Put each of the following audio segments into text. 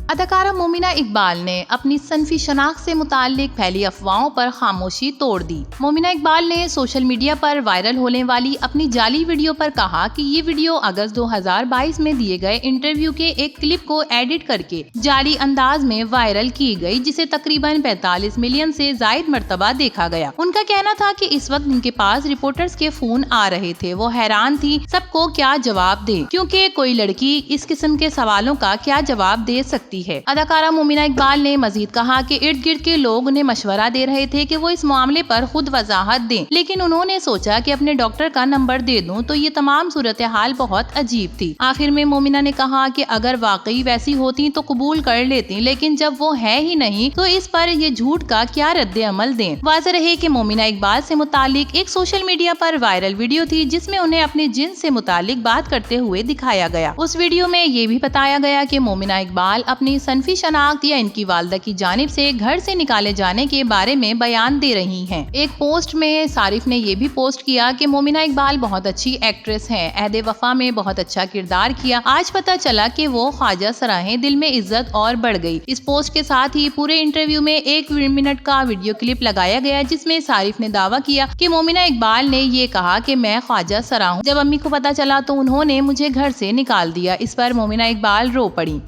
اداکارہ مومنہ اقبال نے اپنی صنفی شناخت سے متعلق پھیلی افواہوں پر خاموشی توڑ دی۔ مومنہ اقبال نے سوشل میڈیا پر وائرل ہونے والی اپنی جعلی ویڈیو پر کہا کہ یہ ویڈیو اگست 2022 میں دیے گئے انٹرویو کے ایک کلپ کو ایڈٹ کر کے جعلی انداز میں وائرل کی گئی، جسے تقریباً 45 ملین سے زائد مرتبہ دیکھا گیا۔ ان کا کہنا تھا کہ اس وقت ان کے پاس رپورٹرز کے فون آ رہے تھے، وہ حیران تھی سب کو کیا جواب دیں، کیونکہ کوئی لڑکی اس قسم کے سوالوں کا کیا جواب دے سکتی ہے۔ اداکارہ مومنہ اقبال نے مزید کہا کہ ارد گرد کے لوگ انہیں مشورہ دے رہے تھے کہ وہ اس معاملے پر خود وضاحت دیں، لیکن انہوں نے سوچا کہ اپنے ڈاکٹر کا نمبر دے دوں تو یہ تمام صورتحال بہت عجیب تھی۔ آخر میں مومنہ نے کہا کہ اگر واقعی ویسی ہوتی تو قبول کر لیتی، لیکن جب وہ ہے ہی نہیں تو اس پر یہ جھوٹ کا کیا رد عمل دیں۔ واضح رہے کہ مومنہ اقبال سے متعلق ایک سوشل میڈیا پر وائرل ویڈیو تھی جس میں انہیں اپنے جنس سے متعلق بات کرتے ہوئے دکھایا گیا۔ اس ویڈیو میں یہ بھی بتایا گیا کہ مومنہ اقبال اپنی صنفی شناخت یا ان کی والدہ کی جانب سے گھر سے نکالے جانے کے بارے میں بیان دے رہی ہیں۔ ایک پوسٹ میں صارف نے یہ بھی پوسٹ کیا کہ مومنہ اقبال بہت اچھی ایکٹریس ہیں، عہد وفا میں بہت اچھا کردار کیا، آج پتہ چلا کہ وہ خواجہ سراہیں، دل میں عزت اور بڑھ گئی۔ اس پوسٹ کے ساتھ ہی پورے انٹرویو میں 1 منٹ کا ویڈیو کلپ لگایا گیا جس میں صارف نے دعویٰ کیا کہ مومنہ اقبال نے یہ کہا کہ میں خواجہ سرا ہوں، جب امی کو پتہ چلا تو انہوں نے مجھے گھر سے نکال دیا۔ اس پر مومنہ اقبال رو پڑی۔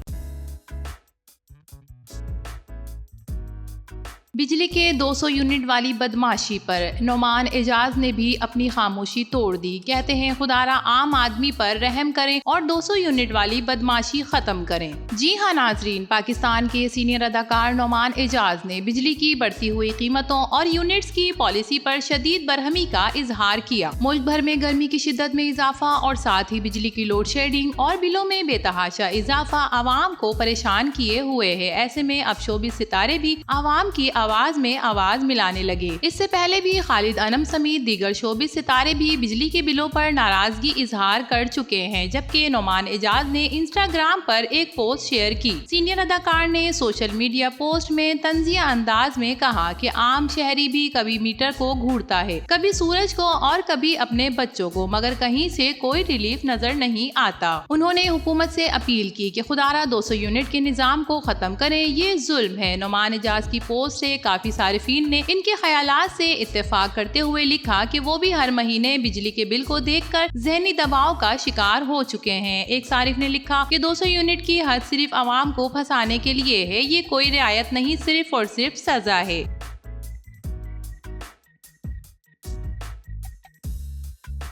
بجلی کے 200 یونٹ والی بدمعاشی پر نعمان اعجاز نے بھی اپنی خاموشی توڑ دی۔ کہتے ہیں خدارا عام آدمی پر رحم کریں اور 200 یونٹ والی بدمعاشی ختم کریں۔ جی ہاں ناظرین، پاکستان کے سینئر اداکار نعمان اعجاز نے بجلی کی بڑھتی ہوئی قیمتوں اور یونٹس کی پالیسی پر شدید برہمی کا اظہار کیا۔ ملک بھر میں گرمی کی شدت میں اضافہ اور ساتھ ہی بجلی کی لوڈ شیڈنگ اور بلوں میں بے تحاشا اضافہ عوام کو پریشان کیے ہوئے ہے۔ ایسے میں اب شوبز ستارے بھی عوام کی آواز میں آواز ملانے لگے۔ اس سے پہلے بھی خالد انم سمیت دیگر شوبز ستارے بھی بجلی کے بلوں پر ناراضگی اظہار کر چکے ہیں، جبکہ نعمان اعجاز نے انسٹاگرام پر ایک پوسٹ شیئر کی۔ سینئر اداکار نے سوشل میڈیا پوسٹ میں طنزیہ انداز میں کہا کہ عام شہری بھی کبھی میٹر کو گھورتا ہے، کبھی سورج کو اور کبھی اپنے بچوں کو، مگر کہیں سے کوئی ریلیف نظر نہیں آتا۔ انہوں نے حکومت سے اپیل کی کہ خدارا 200 یونٹ کے نظام کو ختم کریں، یہ ظلم ہے۔ نعمان اعجاز کی پوسٹ سے کافی صارفین نے ان کے خیالات سے اتفاق کرتے ہوئے لکھا کہ وہ بھی ہر مہینے بجلی کے بل کو دیکھ کر ذہنی دباؤ کا شکار ہو چکے ہیں۔ ایک صارف نے لکھا کہ 200 یونٹ کی حد صرف عوام کو پھنسانے کے لیے ہے، یہ کوئی رعایت نہیں، صرف اور صرف سزا ہے۔